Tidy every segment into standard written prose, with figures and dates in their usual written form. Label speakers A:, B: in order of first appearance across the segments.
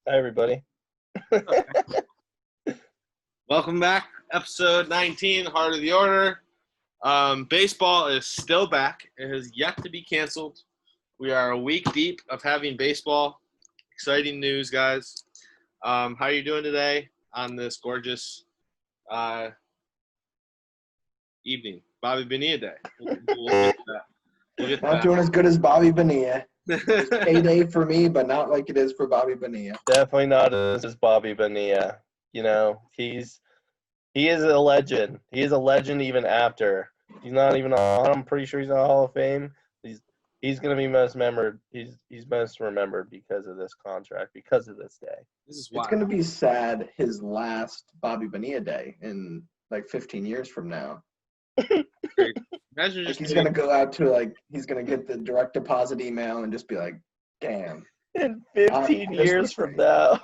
A: Hi, everybody.
B: Welcome back, episode 19, Heart of the Order. Baseball is still back. It has yet to be canceled. We are a week deep of having baseball. Exciting news, guys. How are you doing today on this gorgeous evening? Bobby Bonilla Day. We'll get to that.
C: Not doing as good as Bobby Bonilla. It's payday for me, but not like it is for Bobby Bonilla.
A: Definitely not as Bobby Bonilla. You know, he is a legend. He is a legend even after. He's not even I'm pretty sure he's in the Hall of Fame. He's gonna be most remembered. He's most remembered because of this contract, because of this day.
B: This is
C: It's going to be sad his last Bobby Bonilla day in like 15 years from now.
B: Imagine just
C: he's going to go out to he's going to get the direct deposit email and just be like, damn.
A: In 15 years from now.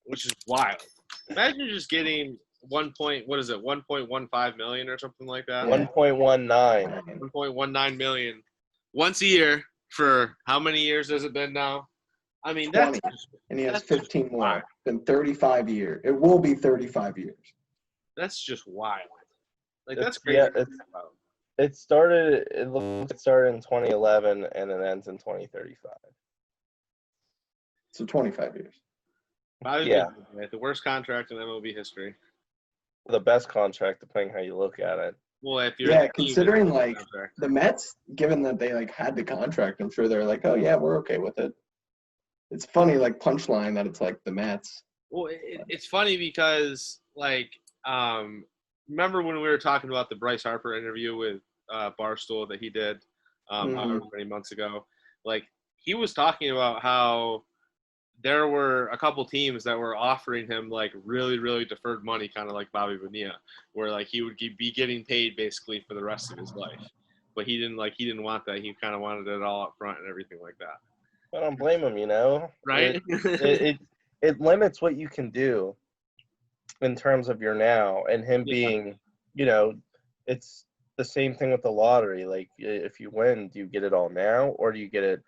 B: Which is wild. Imagine just getting 1.15 million or something like that.
A: 1.19.
B: 1.19 million once a year for how many years has it been now? I mean,
C: 20, and he has 15 more. Been 35 years. It will be 35 years.
B: That's just wild. That's crazy. Yeah,
A: it started in 2011 and it ends in 2035.
C: So 25 years.
B: Yeah. The worst contract in MLB history.
A: The best contract, depending how you look at it.
B: Well, if you're
C: considering the Mets, given that they had the contract, I'm sure they're like, oh yeah, we're okay with it. It's funny, punchline that it's the Mets.
B: Well, it's funny because remember when we were talking about the Bryce Harper interview with Barstool that he did however many months ago? He was talking about how there were a couple teams that were offering him really, really deferred money, kind of like Bobby Bonilla, where he would be getting paid basically for the rest of his life. But he didn't want that. He kind of wanted it all up front and everything like that.
A: I don't blame him,
B: Right?
A: It limits what you can do in terms of your now, and him being, it's the same thing with the lottery. If you win, do you get it all now, or do you get it,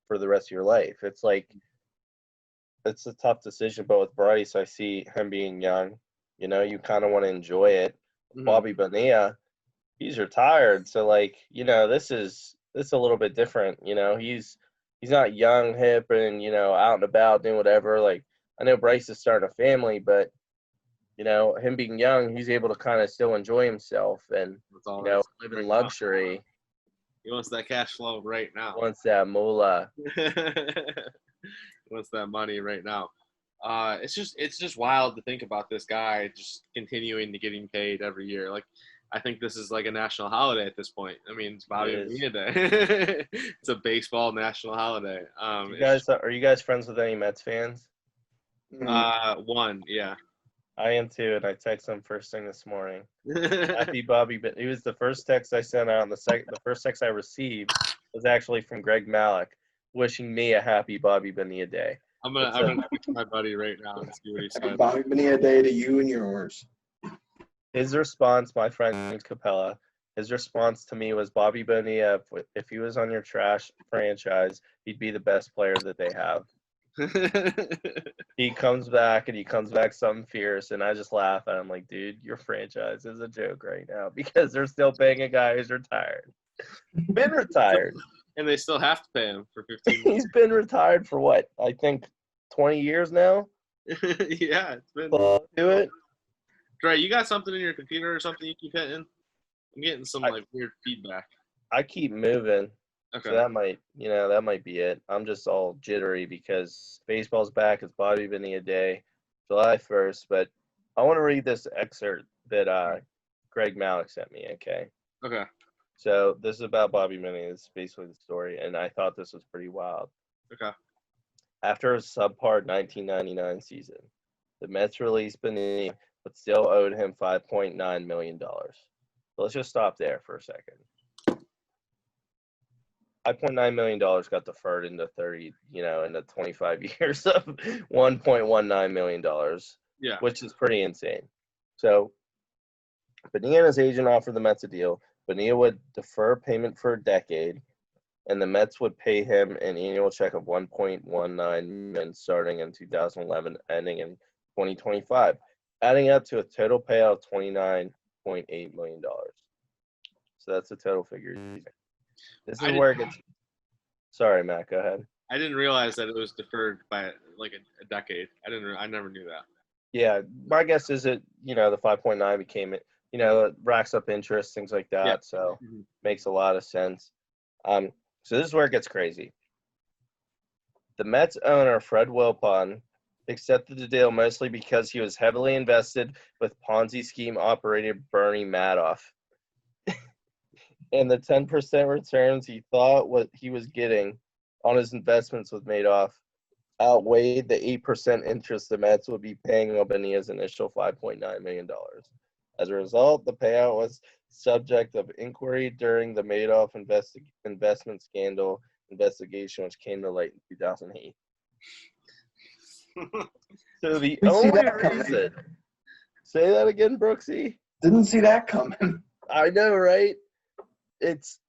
A: for the rest of your life? It's a tough decision, but with Bryce, I see him being young. You kind of want to enjoy it. Mm-hmm. Bobby Bonilla, he's retired, so this is a little bit different. He's not young, hip, and out and about doing whatever. I know Bryce is starting a family, but him being young, he's able to kind of still enjoy himself and live in luxury.
B: He wants that cash flow right now.
A: Wants that moolah.
B: Wants that money right now. It's just wild to think about this guy just continuing to getting paid every year. I think this is a national holiday at this point. I mean, it's Bobby Bonilla Day. It's a baseball national holiday.
A: Are you guys friends with any Mets fans?
B: One, yeah.
A: I am too, and I texted him first thing this morning. Happy Bobby, but it was the first text I sent out, and the first text I received was actually from Greg Malik, wishing me a happy Bobby Bonilla Day.
B: I'm gonna text my buddy right now and see what he said.
C: Bobby Bonilla Day to you and yours.
A: His response, my friend Capella, his response to me was, Bobby Bonilla, if he was on your trash franchise, he'd be the best player that they have. He comes back something fierce, and I just laugh at him dude, your franchise is a joke right now because they're still paying a guy who's retired. Been retired.
B: And they still have to pay him for 15 years.
A: He's been retired for what? I think 20 years now?
B: Yeah, it's been.
A: Do it.
B: Dre, you got something in your computer or something you keep hitting? I'm getting some weird feedback.
A: I keep moving.
B: Okay.
A: So that might be it. I'm just all jittery because baseball's back. It's Bobby Bonilla Day, July 1st. But I want to read this excerpt that Greg Malik sent me, okay?
B: Okay.
A: So this is about Bobby Bonilla. This is basically the story, and I thought this was pretty wild.
B: Okay.
A: After a subpar 1999 season, the Mets released Bonilla, but still owed him $5.9 million. So let's just stop there for a second. $5.9 million got deferred into 30, into 25 years of $1.19 million,
B: yeah,
A: which is pretty insane. So Bonilla and his agent offered the Mets a deal. Bonilla would defer payment for a decade, and the Mets would pay him an annual check of $1.19 million starting in 2011, ending in 2025, adding up to a total payout of $29.8 million. So that's the total figure. This is where it gets. Sorry, Matt. Go ahead.
B: I didn't realize that it was deferred by like a decade. I never knew that.
A: Yeah, my guess is the 5.9 became it. It racks up interest, things like that. Yeah. So makes a lot of sense. So this is where it gets crazy. The Mets owner, Fred Wilpon, accepted the deal mostly because he was heavily invested with Ponzi scheme operator Bernie Madoff. And the 10% returns he thought what he was getting on his investments with Madoff outweighed the 8% interest the Mets would be paying on Bonilla's initial $5.9 million. As a result, the payout was subject of inquiry during the Madoff investment scandal investigation, which came to light in 2008. So the only reason – say that again, Brooksy?
C: Didn't see that coming.
A: I know, right? There's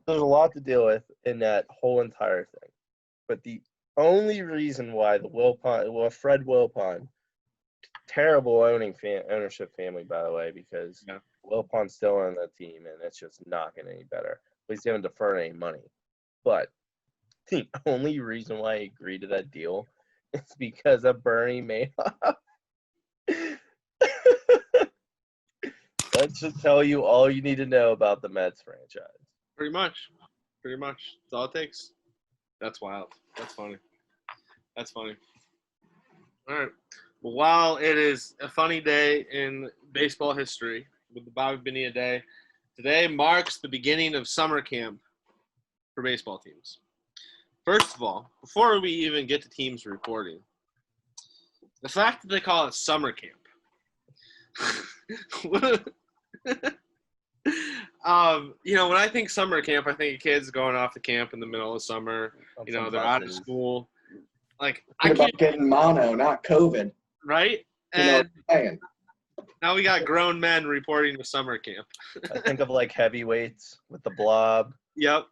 A: a lot to deal with in that whole entire thing. But the only reason why Fred Wilpon, terrible ownership family, by the way, because Wilpon's still on the team and it's just not getting any better. But he's haven't deferred any money. But the only reason why he agreed to that deal is because of Bernie Madoff. That should tell you all you need to know about the Mets franchise.
B: Pretty much. That's all it takes. That's wild. That's funny. All right. Well, while it is a funny day in baseball history with the Bobby Bonilla Day, today marks the beginning of summer camp for baseball teams. First of all, before we even get to teams reporting, the fact that they call it summer camp. When I think summer camp, I think of kids going off to camp in the middle of summer. They're out of school. Like, I can't
C: getting mono, not COVID.
B: Right? And now we got grown men reporting to summer camp.
A: I think of like heavyweights with the blob.
B: Yep.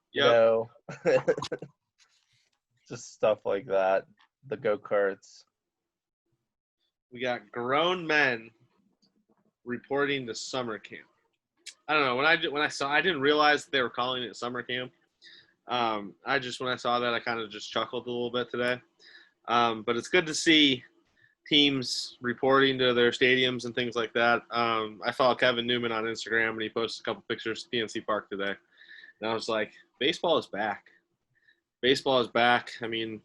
A: Just stuff like that. The go-karts.
B: We got grown men reporting to summer camp. I don't know. When I didn't realize they were calling it summer camp. When I saw that, I kind of just chuckled a little bit today. But it's good to see teams reporting to their stadiums and things like that. I follow Kevin Newman on Instagram, and he posted a couple pictures of PNC Park today. And I was like, baseball is back. Baseball is back. I mean,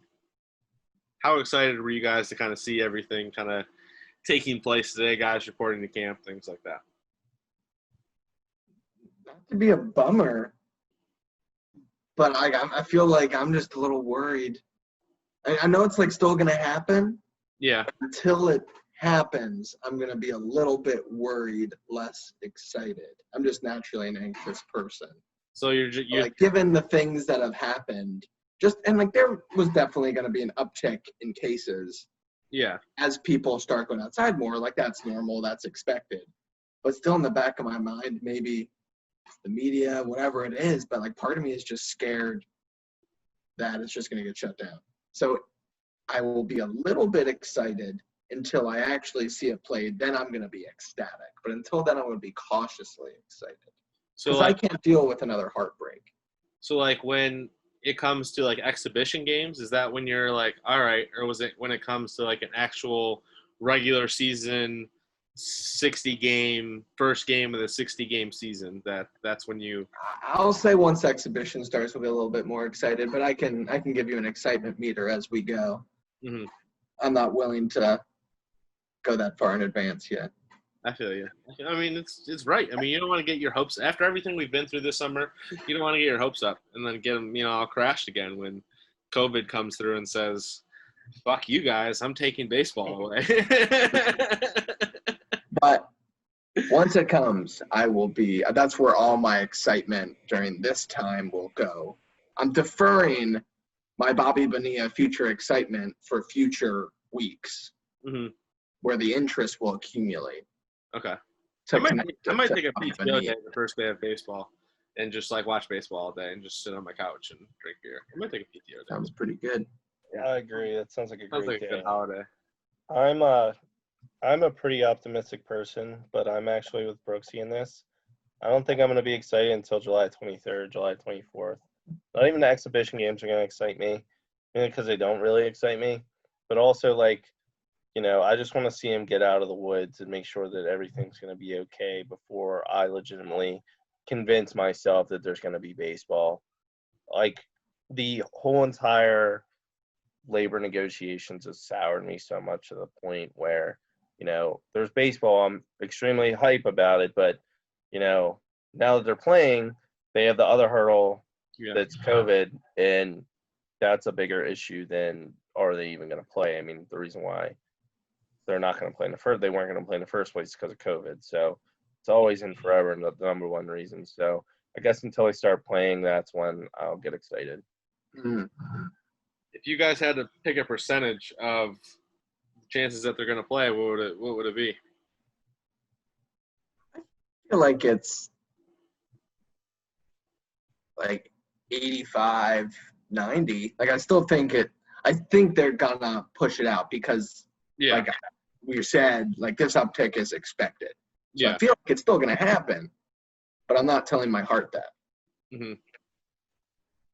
B: how excited were you guys to kind of see everything kind of taking place today, guys reporting to camp, things like that?
C: Not to be a bummer, but I feel like I'm just a little worried. I know it's like still going to happen.
B: Yeah.
C: Until it happens, I'm going to be a little bit worried, less excited. I'm just naturally an anxious person.
B: So you're
C: like, given the things that have happened, there was definitely going to be an uptick in cases.
B: Yeah.
C: As people start going outside more, like that's normal, that's expected. But still in the back of my mind, maybe the media, whatever it is, but like part of me is just scared that it's just going to get shut down. So I will be a little bit excited until I actually see it played. Then I'm going to be ecstatic. But until then, I'm going to be cautiously excited. Because I can't deal with another heartbreak.
B: So like when it comes to like exhibition games, is that when you're like, all right, or was it when it comes to like an actual regular season 60-game first game of the 60-game season, that's when you?
C: I'll say once exhibition starts, we'll be a little bit more excited, but I can give you an excitement meter as we go.
B: Mm-hmm.
C: I'm not willing to go that far in advance yet.
B: I feel you. I mean, it's right. I mean, you don't want to get your hopes after everything we've been through this summer. You don't want to get your hopes up and then get them, all crashed again when COVID comes through and says, "Fuck you guys, I'm taking baseball away."
C: But once it comes, I will be. That's where all my excitement during this time will go. I'm deferring my Bobby Bonilla future excitement for future weeks, where the interest will accumulate.
B: Okay. I might take a PTO day the first day of baseball and just like watch baseball all day and just sit on my couch and drink beer. I might take a PTO day.
C: Sounds pretty good.
A: Yeah, I agree. That sounds like a
B: Sounds
A: great
B: like a
A: day.
B: good holiday.
A: I'm a pretty optimistic person, but I'm actually with Brooksy in this. I don't think I'm going to be excited until July 23rd, July 24th. Not even the exhibition games are going to excite me, because they don't really excite me. But also, like, I just want to see him get out of the woods and make sure that everything's going to be okay before I legitimately convince myself that there's going to be baseball. Like, the whole entire labor negotiations has soured me so much to the point where, there's baseball. I'm extremely hype about it, but, now that they're playing, they have the other hurdle that's COVID, and that's a bigger issue than are they even going to play. I mean, the reason why they're not going to play in the first, they weren't going to play in the first place because of COVID. So it's always in forever, and the number one reason. So I guess until they start playing, that's when I'll get excited.
B: If you guys had to pick a percentage of chances that they're going to play, what would it be?
C: I feel like it's like 85, 90. Like, I still think I think they're gonna push it out because, like we said, like, this uptick is expected. So I feel like it's still gonna happen, but I'm not telling my heart that.
B: Mm-hmm.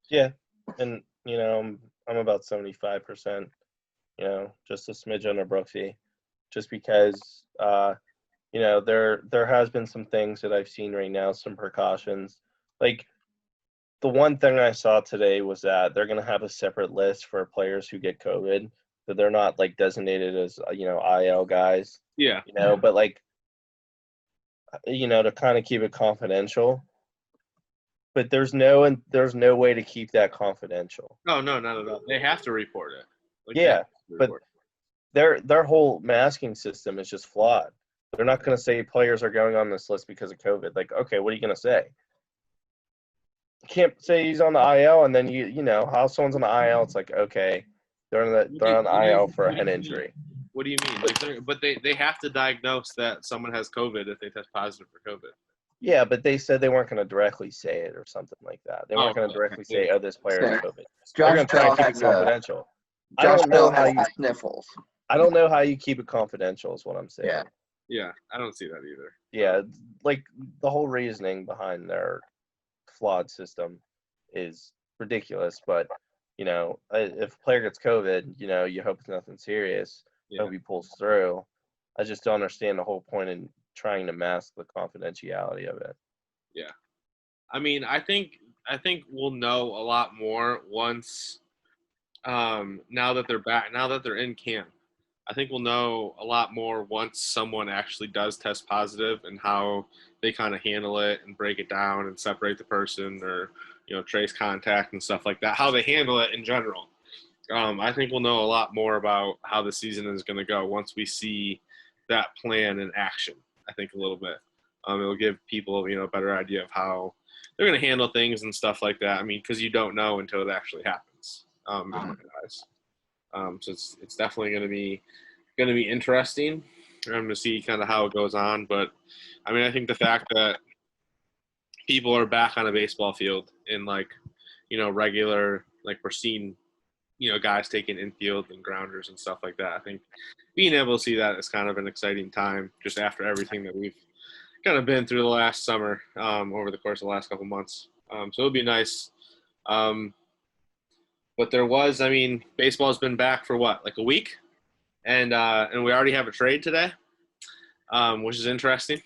A: Yeah, and I'm about 75%. Just a smidge under Brooksy, just because there has been some things that I've seen right now, some precautions. Like, the one thing I saw today was that they're going to have a separate list for players who get COVID, that they're not, like, designated as, IL guys.
B: Yeah.
A: But, like, to kind of keep it confidential. But there's no way to keep that confidential.
B: No, not at all. They have to report it.
A: But their whole masking system is just flawed. They're not going to say players are going on this list because of COVID. Like, okay, what are you going to say? You can't say he's on the IL, and then how someone's on the IL. It's like, okay, they're on the IL for a head injury.
B: What do you mean? But they have to diagnose that someone has COVID if they test positive for COVID.
A: Yeah, but they said they weren't going to directly say it or something like that. They weren't going to directly say, "Oh, this player has COVID." They're going to try and keep it confidential. I don't know how you
C: sniffles.
A: I don't know how you keep it confidential. Is what I'm saying.
B: Yeah, I don't see that either.
A: Yeah, like, the whole reasoning behind their flawed system is ridiculous. But if a player gets COVID, you hope it's nothing serious. Hope he pulls through. I just don't understand the whole point in trying to mask the confidentiality of it.
B: Yeah, I mean, I think we'll know a lot more once now that they're back, now that they're in camp. I think we'll know a lot more once someone actually does test positive and how they kind of handle it and break it down and separate the person, or trace contact and stuff like that, how they handle it in general. I think we'll know a lot more about how the season is going to go once we see that plan in action. I think a little bit. It'll give people, a better idea of how they're going to handle things and stuff like that. I mean, because you don't know until it actually happens. In my eyes. So it's definitely going to be interesting. I'm going to see kind of how it goes on. But I mean, I think the fact that people are back on a baseball field in, like, regular, like, we're seeing, guys taking infield and grounders and stuff like that. I think being able to see that is kind of an exciting time, just after everything that we've kind of been through the last summer, over the course of the last couple months. So it'll be nice. But baseball's been back for what, like a week? And we already have a trade today, which is interesting.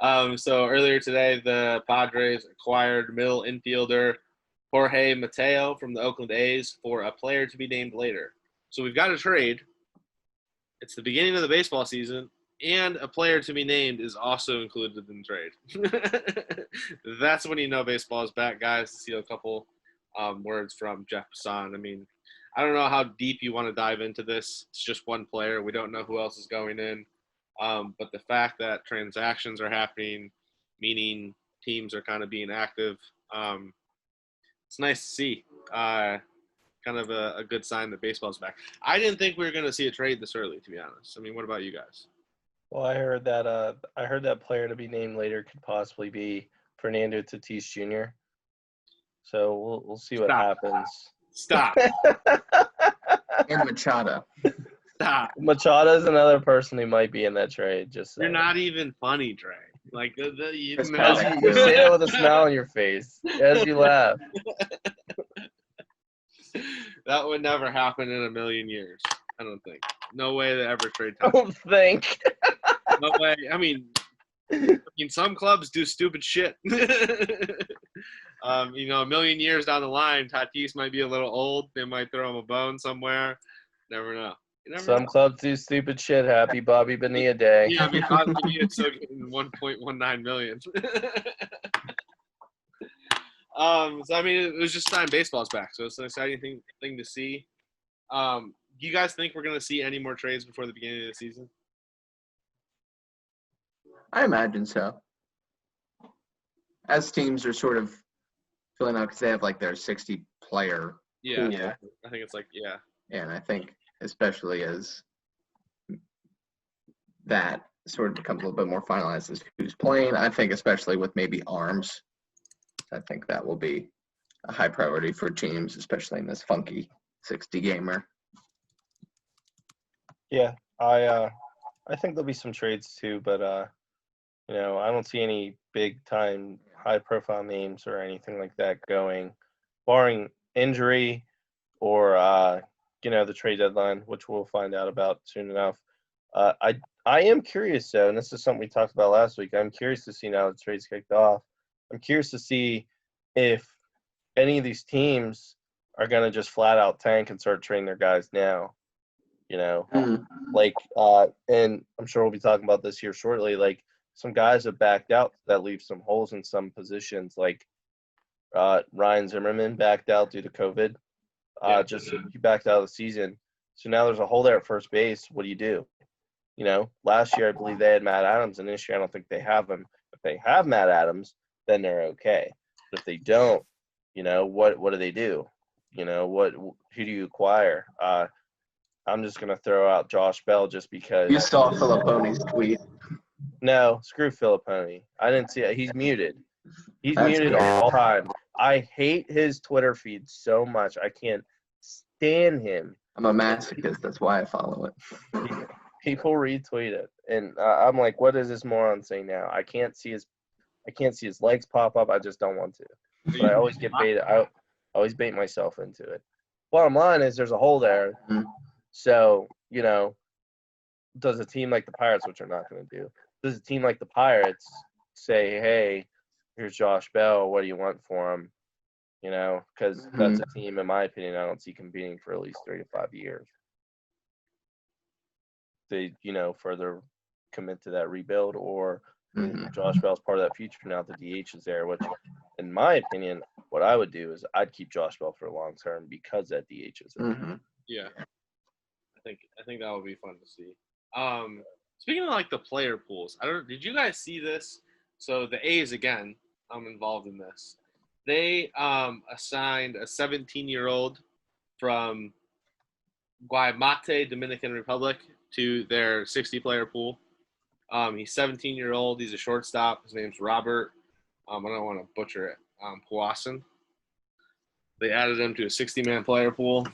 B: So earlier today, the Padres acquired middle infielder Jorge Mateo from the Oakland A's for a player to be named later. So we've got a trade. It's the beginning of the baseball season, and a player to be named is also included in the trade. That's when baseball is back, guys. To see a couple words from Jeff Passan. I mean, I don't know how deep you want to dive into this. It's just one player. We don't know who else is going in. But the fact that transactions are happening, meaning teams are kind of being active, it's nice to see. Kind of a good sign that baseball's back. I didn't think we were going to see a trade this early, to be honest. I mean, what about you guys?
A: Well, I heard that player to be named later could possibly be Fernando Tatis Jr. So we'll see what
B: Stop.
A: happens.
B: Stop.
C: And Machado.
B: Stop.
A: Machado's another person who might be in that trade. Just
B: You're
A: saying.
B: not even funny, Dre. Like
C: Chris
A: As
C: Paddock,
A: you
C: too.
A: say that with a smile on your face, as you laugh.
B: That would never happen in a million years. I don't think. No way they ever trade
A: I
B: Tatis.
A: don't think.
B: No way. I mean, some clubs do stupid shit. A million years down the line, Tatis might be a little old. They might throw him a bone somewhere. Never know. You never
A: Some
B: know.
A: clubs do stupid shit. Happy Bobby Bonilla Day.
B: Yeah, I mean, Bobby Bonilla still getting 1.19 million. So I mean, it was just time baseball's back, so it's an exciting thing to see. Do you guys think we're gonna see any more trades before the beginning of the season?
C: I imagine so. As teams are sort of filling out because they have like their 60-player
B: Yeah,
C: pool.
A: Yeah.
B: I think it's like yeah.
C: And I think especially as that sort of becomes a little bit more finalized as who's playing, I think especially with maybe arms, I think that will be a high priority for teams, especially in this funky 60 gamer.
A: Yeah, I think there'll be some trades too, but I don't see any big time high profile names or anything like that going, barring injury or the trade deadline, which we'll find out about soon enough. I am curious though, and this is something we talked about last week. I'm curious to see now the trade's kicked off. I'm curious to see if any of these teams are going to just flat out tank and start trading their guys now. And I'm sure we'll be talking about this here shortly. Like some guys have backed out that leave some holes in some positions. Like Ryan Zimmerman backed out due to COVID. He backed out of the season. So now there's a hole there at first base. What do you do? Last year I believe they had Matt Adams, and this year I don't think they have him. If they have Matt Adams, then they're okay. But if they don't, what do they do? Who do you acquire? I'm just gonna throw out Josh Bell just because.
C: You saw Filipponi's tweet.
A: No, screw Filipponi. I didn't see it. He's muted. He's
C: That's
A: muted
C: good.
A: all the time. I hate his Twitter feed so much. I can't stand him.
C: I'm a masochist. That's why I follow it.
A: People retweet it, and I'm like, what is this moron saying now? I can't see his legs pop up. I just don't want to. But I always get baited. I always bait myself into it. Bottom line is there's a hole there.
C: Mhm.
A: So, does a team like the Pirates, which they're not going to do, does a team like the Pirates say, hey, here's Josh Bell, what do you want for him? Because that's a team, in my opinion, I don't see competing for at least 3 to 5 years. They, further commit to that rebuild, or Josh Bell's part of that future now that the DH is there, which, in my opinion, what I would do is I'd keep Josh Bell for long term because that DH is there.
B: Yeah. I think that would be fun to see. Speaking of like the player pools, did you guys see this? So the A's again, I'm involved in this. They assigned a 17-year-old from Guaymate, Dominican Republic, to their 60-player pool. He's 17-year-old. He's a shortstop. His name's Robert. I don't want to butcher it. Puason. They added him to a 60-man player pool.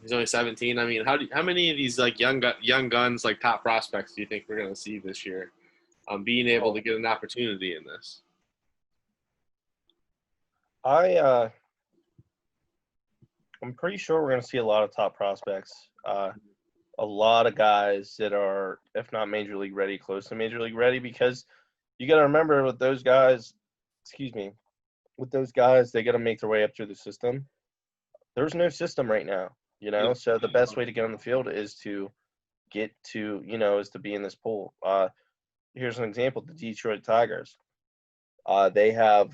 B: He's only 17. I mean, how many of these like young guns, like top prospects, do you think we're going to see this year? Being able to get an opportunity in this.
A: I'm pretty sure we're going to see a lot of top prospects. A lot of guys that are, if not major league ready, close to major league ready, because you got to remember with those guys, they got to make their way up through the system. There's no system right now, so the best way to get on the field is to get to, is to be in this pool. Here's an example, the Detroit Tigers. They have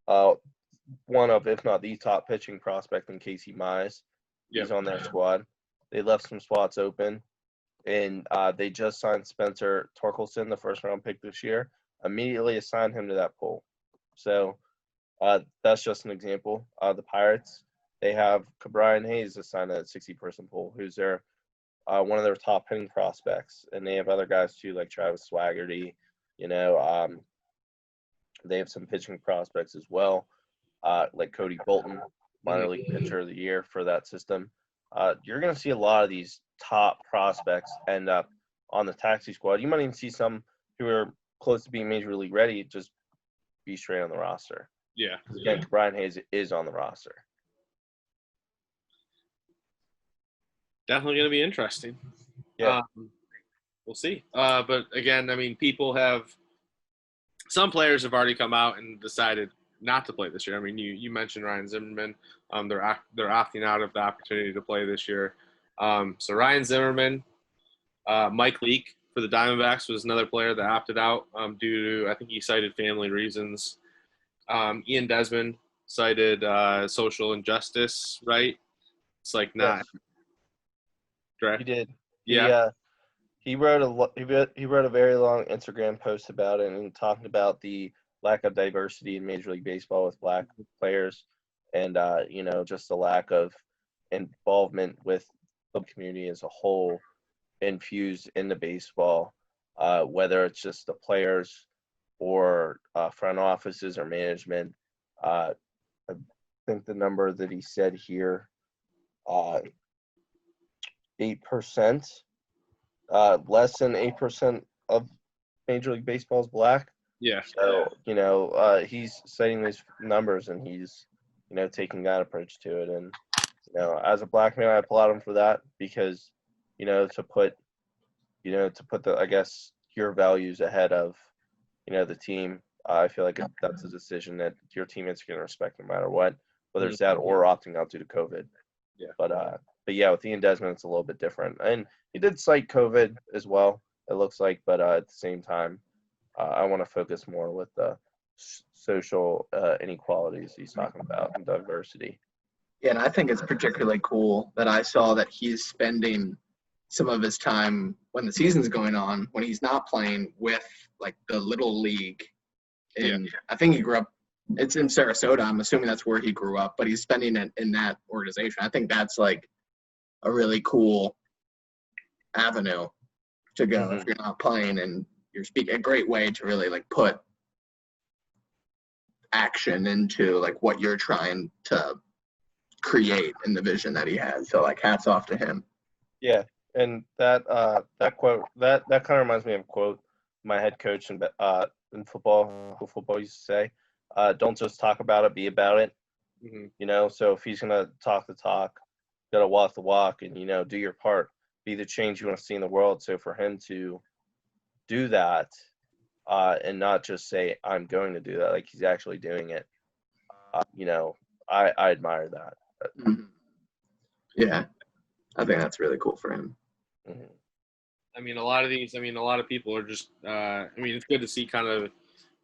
A: one of, if not the top pitching prospect in Casey Mize. He's on their squad. They left some spots open, and they just signed Spencer Torkelson, the first-round pick this year, immediately assigned him to that pool. So that's just an example. The Pirates, they have Brian Hayes assigned to that 60-person pool, who's their one of their top hitting prospects, and they have other guys too, like Travis Swaggerty, They have some pitching prospects as well, like Cody Bolton, minor league pitcher of the year for that system. You're going to see a lot of these top prospects end up on the taxi squad. You might even see some who are close to being major league ready just be straight on the roster.
B: Yeah.
A: Again, Brian Hayes is on the roster.
B: Definitely going to be interesting.
A: Yeah.
B: We'll see. But again, I mean, some players have already come out and decided not to play this year. I mean, you mentioned Ryan Zimmerman. They're opting out of the opportunity to play this year. So Ryan Zimmerman, Mike Leake for the Diamondbacks was another player that opted out due to, I think he cited family reasons. Ian Desmond cited social injustice, right? It's like not.
A: Yes. He did.
B: Yeah.
A: He wrote a very long Instagram post about it and talking about the lack of diversity in Major League Baseball with black players, and just the lack of involvement with the community as a whole infused into baseball, whether it's just the players or front offices or management. I think the number that he said here, 8%. Less than 8% of Major League Baseball is black.
B: Yeah.
A: So, he's citing these numbers and he's, taking that approach to it. And, as a black man, I applaud him for that because, to put I guess, your values ahead of, the team, I feel like that's a decision that your teammates are going to respect no matter what, whether it's that or opting out due to COVID.
B: Yeah.
A: But yeah, with Ian Desmond, it's a little bit different. And he did cite COVID as well, it looks like. But at the same time, I want to focus more with the social inequalities he's talking about and diversity.
C: Yeah, and I think it's particularly cool that I saw that he's spending some of his time when the season's going on, when he's not playing, with like the little league. And I think he grew up. It's in Sarasota. I'm assuming that's where he grew up, but he's spending it in that organization. I think that's like a really cool avenue to go if you're not playing and you're speaking. A great way to really like put action into like what you're trying to create in the vision that he has. So like hats off to him.
A: Yeah, and that quote that kind of reminds me of a quote my head coach in football used to say. Don't just talk about it, be about it. So if he's gonna talk the talk, you gotta walk the walk, and do your part, be the change you want to see in the world. So for him to do that, and not just say I'm going to do that, like he's actually doing it, I admire that.
C: Yeah, I think that's really cool for him.
B: I mean, a lot of people are just. It's good to see kind of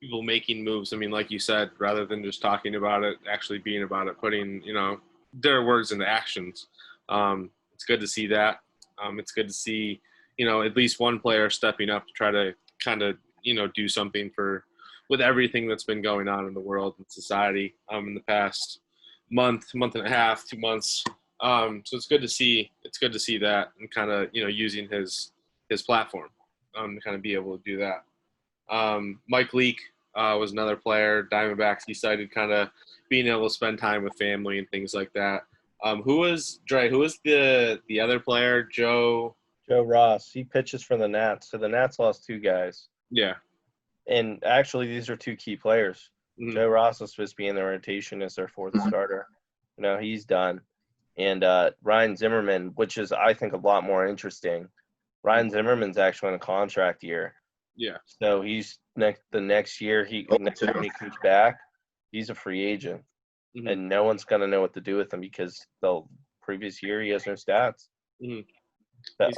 B: people making moves. I mean, like you said, rather than just talking about it, actually being about it, putting their words into actions. It's good to see that. It's good to see at least one player stepping up to try to kind of do something with everything that's been going on in the world and society in the past month and a half, 2 months. So it's good to see that and kind of using his platform to kind of be able to do that. Mike Leake was another player. Diamondbacks, he cited kind of being able to spend time with family and things like that. Who was the other player? Joe
A: Ross. He pitches for the Nats. So the Nats lost 2 guys.
B: Yeah.
A: And actually, these are 2 key players. Joe Ross was supposed to be in the rotation as their 4th starter. He's done. And Ryan Zimmerman, which is, I think, a lot more interesting. Ryan Zimmerman's actually in a contract year.
B: Yeah.
A: So he's the next year next year when he comes back, he's a free agent. And no one's gonna know what to do with him because the previous year he has no stats.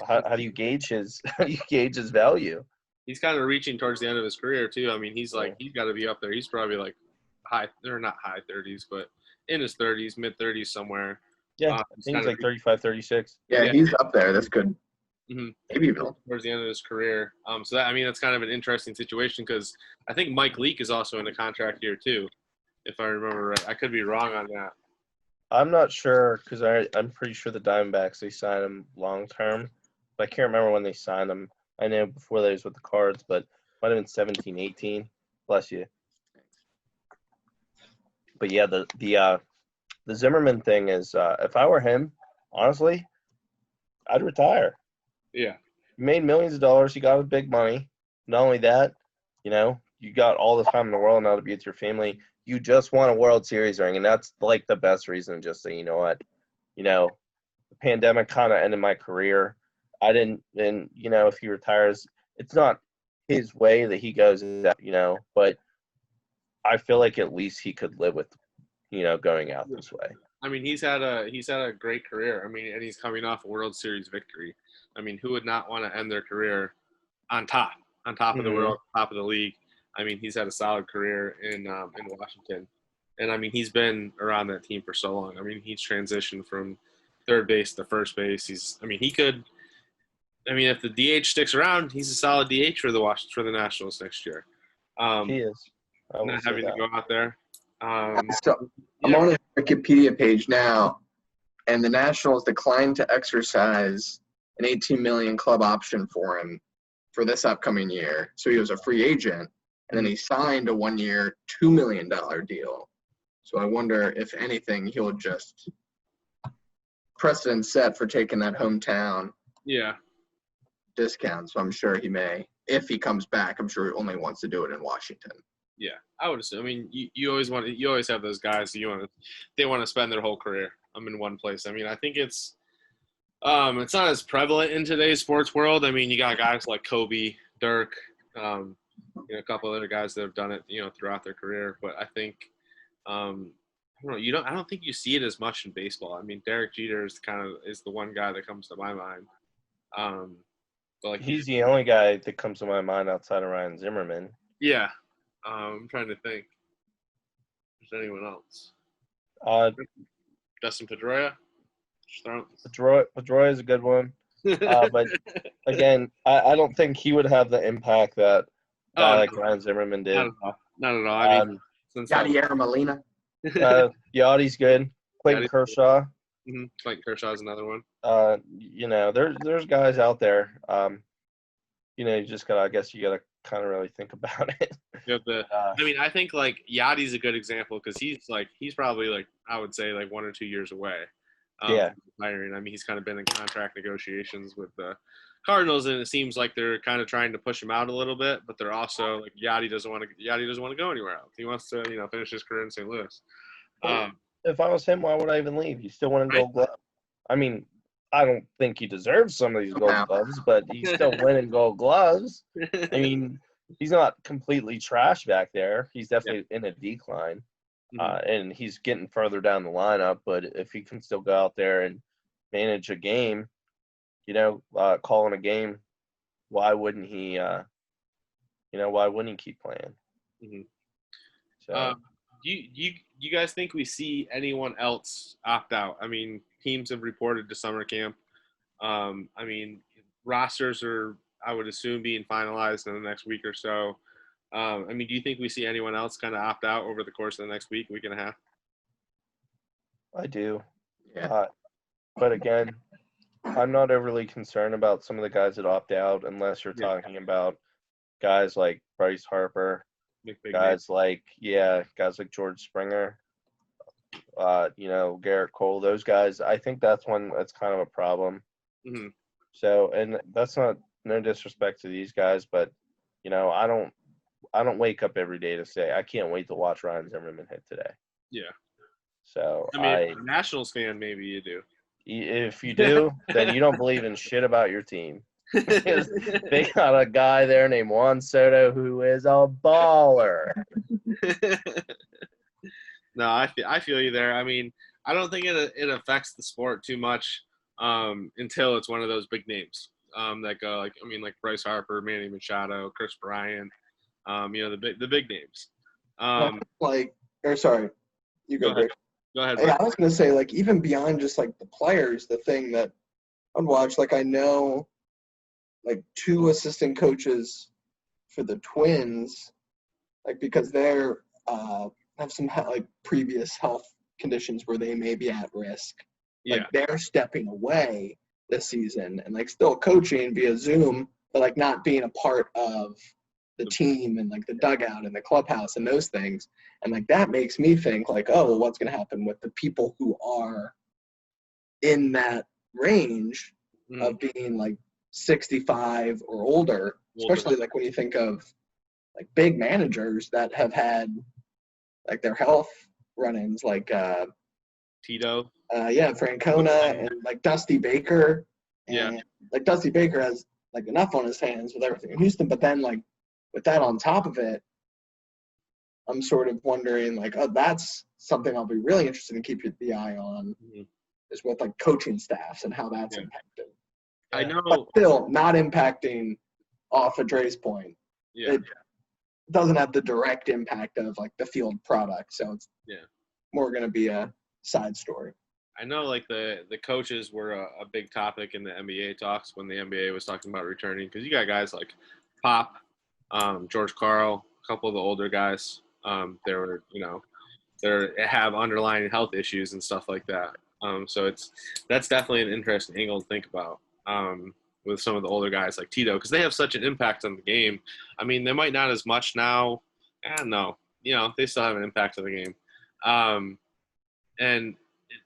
A: How do you gauge his value?
B: He's kind of reaching towards the end of his career too. I mean, he's got to be up there. He's probably like not high 30s, but in his 30s, mid 30s somewhere.
A: Yeah, I think he's like 35, 36.
C: Yeah, he's up there. That's good. Maybe even
B: towards the end of his career. So that's kind of an interesting situation because I think Mike Leake is also in a contract year too, if I remember right. I could be wrong on that.
A: I'm not sure because I'm pretty sure the Diamondbacks, they signed him long term. But I can't remember when they signed him. I know before that he was with the Cards, but it might have been 17, 18. Bless you. But yeah, the Zimmerman thing is, if I were him, honestly, I'd retire.
B: Yeah.
A: You made millions of dollars. You got big money. Not only that, you got all the time in the world now to be with your family. You just won a World Series ring, and that's like the best reason just say, you know what, the pandemic kind of ended my career. I didn't, and, if he retires, it's not his way that he goes, but I feel like at least he could live with, going out this way.
B: I mean, he's had a great career. I mean, and he's coming off a World Series victory. I mean, who would not want to end their career on top of the world, top of the league? I mean, he's had a solid career in Washington, and I mean, he's been around that team for so long. I mean, he's transitioned from third base to first base. If the DH sticks around, he's a solid DH for the Nationals next year.
A: He is.
B: Not having to go out there.
C: So I'm on the Wikipedia page now, and the Nationals declined to exercise an $18 million club option for him for this upcoming year. So he was a free agent, and then he signed a 1-year, $2 million deal. So I wonder if anything, he'll just precedent set for taking that hometown discount. So I'm sure he may, if he comes back. I'm sure he only wants to do it in Washington.
B: Yeah, I would assume. I mean, you always have those guys they want to spend their whole career in one place. I mean, I think it's not as prevalent in today's sports world. I mean, you got guys like Kobe, Dirk, a couple other guys that have done it, throughout their career. But I think, I don't know, I don't think you see it as much in baseball. I mean, Derek Jeter is the one guy that comes to my mind.
A: He's the only guy that comes to my mind outside of Ryan Zimmerman.
B: Yeah. I'm trying to think. If there's anyone else? Dustin Pedroia?
A: Pedroia is a good one. But again, I don't think he would have the impact that like Ryan Zimmerman did.
B: Not at all. I mean,
C: Yadier Molina.
A: Yachty's good. Clayton Kershaw.
B: Clayton Kershaw is another one.
A: There's guys out there. You just gotta. I guess you gotta kind of really think about it.
B: I think like Yachty's a good example because he's probably I would say 1 or 2 years away. Retiring. I mean, he's kind of been in contract negotiations with the Cardinals, and it seems like they're kind of trying to push him out a little bit, but they're also Yachty doesn't want to go anywhere else. He wants to finish his career in St. Louis.
A: If I was him, why would I even leave? He's still winning Gold Glove. I mean, I don't think he deserves some of these Gold Gloves, but he's still winning Gold Gloves. I mean, he's not completely trash back there. He's definitely in a decline, and he's getting further down the lineup. But if he can still go out there and manage a game, calling a game, why wouldn't he? Why wouldn't he keep playing? So,
B: do you guys think we see anyone else opt out? I mean, teams have reported to summer camp. I mean, rosters are, I would assume, being finalized in the next week or so. I mean, do you think we see anyone else kind of opt out over the course of the next week and a half?
A: I do.
C: Yeah.
A: But again, I'm not overly concerned about some of the guys that opt out unless you're talking about guys like Bryce Harper, guys like George Springer, Garrett Cole, those guys. I think that's kind of a problem.
B: Mm-hmm.
A: So, and that's no disrespect to these guys, but I don't wake up every day to say I can't wait to watch Ryan Zimmerman hit today.
B: Yeah.
A: So
B: I mean, if you're a Nationals fan, maybe you do.
A: If you do, then you don't believe in shit about your team. Because they got a guy there named Juan Soto who is a baller.
B: No, I feel you there. I mean, I don't think it affects the sport too much until it's one of those big names that go like Bryce Harper, Manny Machado, Chris Bryant, the big names.
C: Sorry, you go ahead.
B: Go ahead.
C: I was gonna say even beyond just the players, the thing that I'd watch I know 2 assistant coaches for the Twins because they're have some previous health conditions where they may be at risk. They're stepping away this season and still coaching via Zoom, but not being a part of the team and like the dugout and the clubhouse and those things. And like that makes me think like, oh, well, what's going to happen with the people who are in that range of being like 65 or older, especially like when you think of like big managers that have had like their health run-ins, like
B: Tito.
C: Francona and like Dusty Baker. And like Dusty Baker has like enough on his hands with everything in Houston, but then like with that on top of it, I'm sort of wondering like, oh, that's something I'll be really interested in keeping the eye on is with like coaching staffs and how that's impacted.
B: I know.
C: But still not impacting off of Dre's point.
B: Yeah.
C: It doesn't have the direct impact of like the field product. So it's more going to be a side story.
B: I know like the coaches were a big topic in the NBA talks when the NBA was talking about returning, because you got guys like Pop, George Karl, a couple of the older guys. They were, they have underlying health issues and stuff like that. So that's definitely an interesting angle to think about with some of the older guys like Tito, because they have such an impact on the game. I mean, they might not as much now. I don't know. They still have an impact on the game. And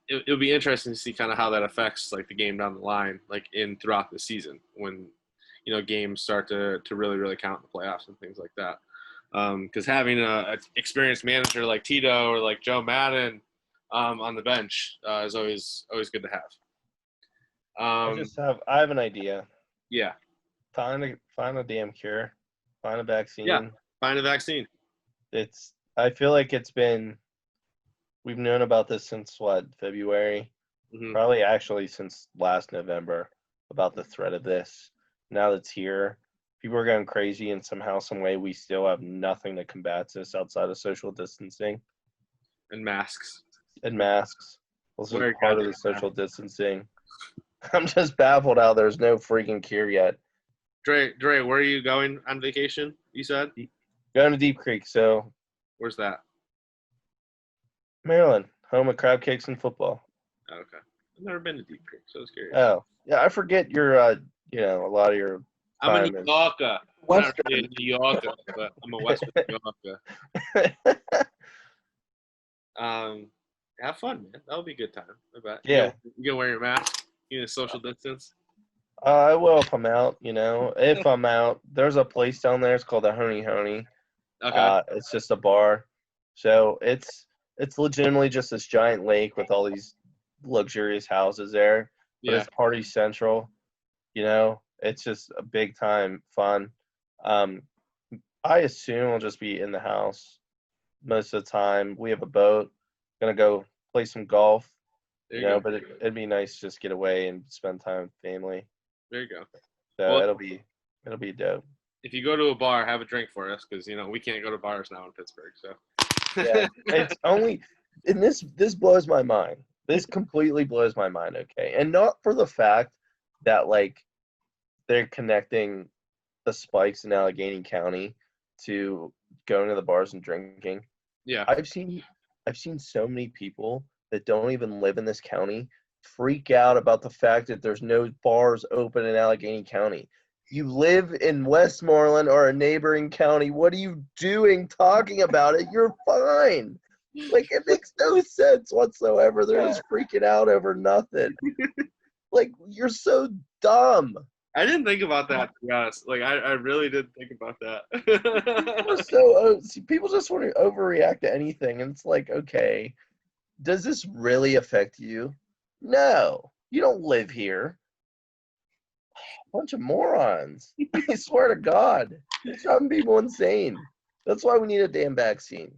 B: it'll be interesting to see kind of how that affects like the game down the line, like throughout the season when, games start to really, really count in the playoffs and things like that. Because having an experienced manager like Tito or like Joe Madden on the bench is always good to have.
A: I have an idea.
B: Yeah.
A: Find a damn cure. Find a vaccine.
B: Yeah. Find a vaccine.
A: I feel like we've known about this since February? Probably actually since last November about the threat of this. Now that's here, people are going crazy, and somehow, some way, we still have nothing that combats this outside of social distancing
B: and masks.
A: Also part of the social distancing. I'm just baffled how there's no freaking cure yet.
B: Dre, where are you going on vacation? You said
A: going to Deep Creek. So
B: where's that?
A: Maryland, home of crab cakes and football.
B: Oh, okay, I've never been to Deep Creek, so I was curious.
A: Oh, yeah, I forget your, a lot of your.
B: I'm a New Yorker. I'm not really a New Yorker, but I'm a Western New Yorker. Have fun, man. That'll be a good time. I bet.
A: Yeah.
B: You gonna wear your mask? You gonna social distance?
A: I will if I'm out. If I'm out, there's a place down there. It's called the Honey.
B: Okay.
A: It's just a bar, so it's legitimately just this giant lake with all these luxurious houses there. But it's party central. It's just a big time fun. I assume I'll just be in the house most of the time. We have a boat. Gonna go play some golf. But it'd be nice to just get away and spend time with family.
B: There you go.
A: So it'll be dope.
B: If you go to a bar, have a drink for us, because we can't go to bars now in Pittsburgh. So
A: yeah, it's only, and this blows my mind. This completely blows my mind. Okay, and not for the fact that like they're connecting the spikes in Allegheny County to going to the bars and drinking.
B: Yeah,
A: I've seen so many people that don't even live in this county freak out about the fact that there's no bars open in Allegheny County. You live in Westmoreland or a neighboring county. What are you doing talking about it? You're fine. Like, it makes no sense whatsoever. They're just freaking out over nothing. Like, you're so dumb.
B: I didn't think about that, to be honest. Like, I really didn't think about that.
A: People just want to overreact to anything. And it's like, okay, does this really affect you? No. You don't live here. Bunch of morons. I swear to God. It's driving people insane. That's why we need a damn vaccine.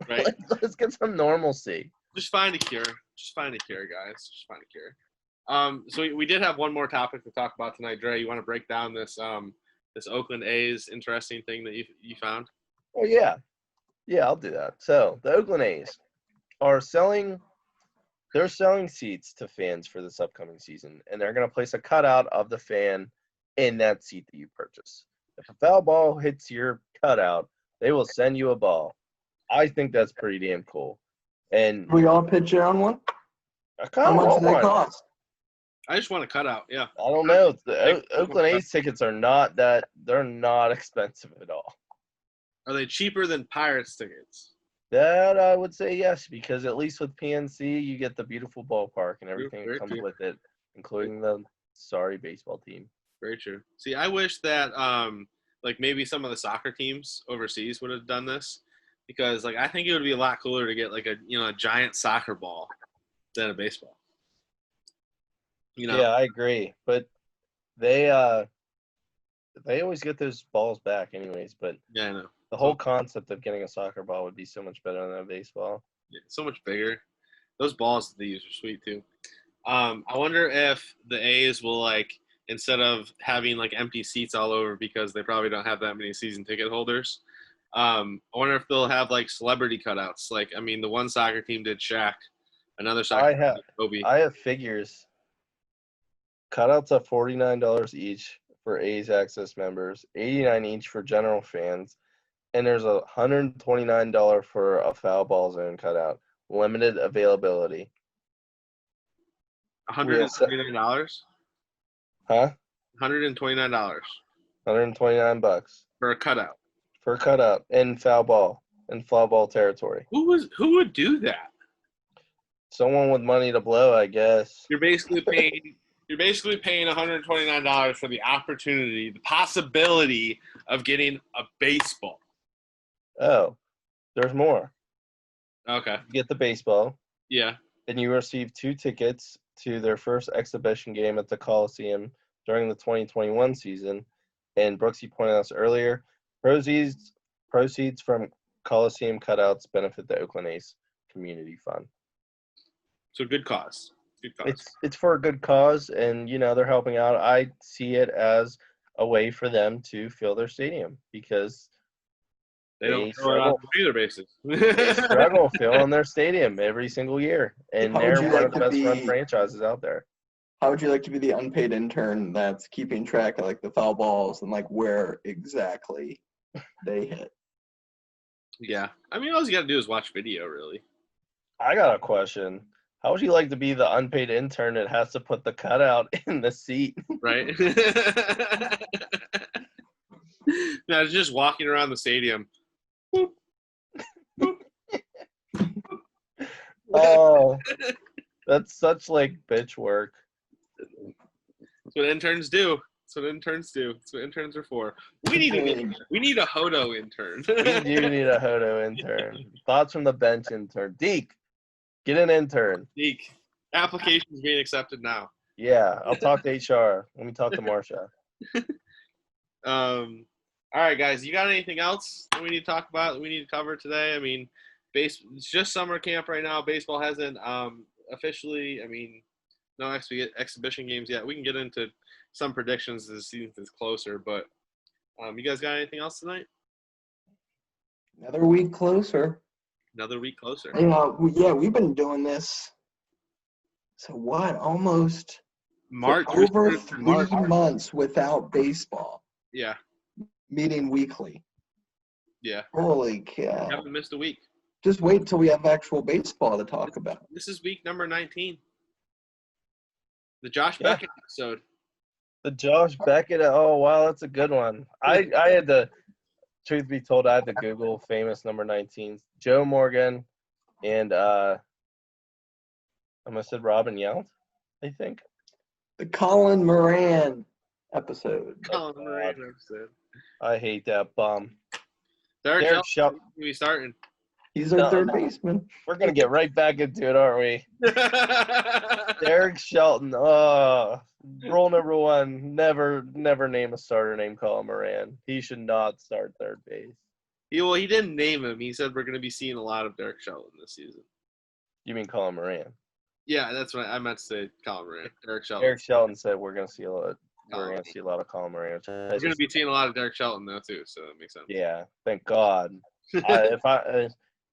B: Right.
A: Let's get some normalcy.
B: Just find a cure. Guys. Just find a cure. So we did have one more topic to talk about tonight. Dre, you want to break down this Oakland A's interesting thing that you found?
A: Oh, yeah. Yeah, I'll do that. So the Oakland A's are selling seats to fans for this upcoming season, and they're going to place a cutout of the fan in that seat that you purchase. If a foul ball hits your cutout, they will send you a ball. I think that's pretty damn cool. And
C: we all pitch in on one? How much do they cost?
B: I just want a cutout, yeah.
A: I don't know. The Oakland A's tickets are not expensive at all.
B: Are they cheaper than Pirates tickets?
A: That I would say yes, because at least with PNC, you get the beautiful ballpark and everything that comes with it, including the sorry baseball team.
B: Very true. See, I wish that like maybe some of the soccer teams overseas would have done this, because like I think it would be a lot cooler to get like a giant soccer ball than a baseball.
A: Yeah, I agree, but they always get those balls back anyways. But
B: yeah, I know.
A: The whole concept of getting a soccer ball would be so much better than a baseball.
B: Yeah, so much bigger. Those balls that they use are sweet too. I wonder if the A's will like, instead of having like empty seats all over because they probably don't have that many season ticket holders. I wonder if they'll have like celebrity cutouts. Like, I mean, the one soccer team did Shaq, another soccer team did Kobe.
A: I have figures. Cutouts are $49 each for A's Access members, $89 each for general fans, and there's $129 for a foul ball zone cutout. Limited availability.
B: $129?
A: Huh?
B: $129.
A: $129
B: for a cutout.
A: For a cutout in foul ball territory.
B: Who would do that?
A: Someone with money to blow, I guess.
B: You're basically paying $129 for the opportunity, the possibility of getting a baseball.
A: Oh, there's more.
B: Okay.
A: You get the baseball.
B: Yeah.
A: And you receive 2 tickets to their first exhibition game at the Coliseum during the 2021 season. And Brooksy pointed out earlier, proceeds from Coliseum cutouts benefit the Oakland A's Community Fund.
B: So good cause. Good cause.
A: It's for a good cause, and they're helping out. I see it as a way for them to fill their stadium because
B: they don't struggle either bases.
A: They struggle filling their stadium every single year, and they're one of the best run franchises out there.
C: How would you like to be the unpaid intern that's keeping track of like the foul balls and like where exactly they hit?
B: Yeah, I mean, all you got to do is watch video, really.
A: I got a question. How would you like to be the unpaid intern that has to put the cutout in the seat?
B: Right. Now, it's just walking around the stadium. Boop. Boop.
A: Oh, that's such like bitch work.
B: That's what interns do. That's what interns do. That's what interns are for. We need a HOTO intern.
A: We do need a HOTO intern. Thoughts from the bench intern. Deke, get an intern.
B: Leake. Applications being accepted now.
A: Yeah, I'll talk to HR. Let me talk to Marsha.
B: All right, guys. You got anything else that we need to talk about that we need to cover today? I mean, it's just summer camp right now. Baseball hasn't officially, no exhibition games yet. We can get into some predictions as the season is closer, but you guys got anything else tonight?
C: Another week closer.
B: Another week closer.
C: Yeah, we've been doing this. So what? Almost
B: March.
C: Over 3 months without baseball.
B: Yeah.
C: Meeting weekly.
B: Yeah.
C: Holy cow.
B: We haven't missed a week.
C: Just wait till we have actual baseball to talk about.
B: This is week number 19. The Josh Beckett episode.
A: The Josh Beckett. Oh, wow, that's a good one. I had to, truth be told, I had to Google famous number 19s. Joe Morgan and I almost said Robin Yount, I think.
C: The Colin Moran episode.
B: Colin Moran episode.
A: I hate that bum.
B: Derek Shelton. We starting.
C: He's our third baseman.
A: We're going to get right back into it, aren't we? Derek Shelton. Oh, rule number 1, never name a starter named Colin Moran. He should not start third base.
B: He didn't name him. He said we're going to be seeing a lot of Derek Shelton this season.
A: You mean Colin Moran?
B: Yeah, that's what I meant to say. Colin Moran. Derek Shelton.
A: Derek Shelton said we're going to see a lot. We're going to see a lot of Colin Moran.
B: We're going to be seeing a lot of Derek Shelton though too, so that makes sense.
A: Yeah, thank God. If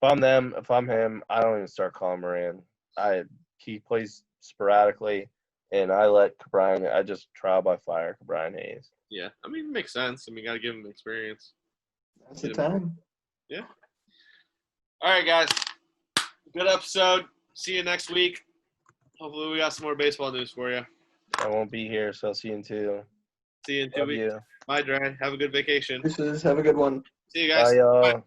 A: I'm him, I don't even start Colin Moran. He plays sporadically, and I just trial by fire Brian Hayes.
B: Yeah, it makes sense. Got to give him experience.
C: That's the time.
B: Yeah. All right, guys. Good episode. See you next week. Hopefully we got some more baseball news for you.
A: I won't be here, so I'll see you in 2.
B: See you in 2 weeks. Bye, Dre. Have a good vacation.
C: Have a good one.
B: See you guys.
A: Bye, y'all.
B: Bye.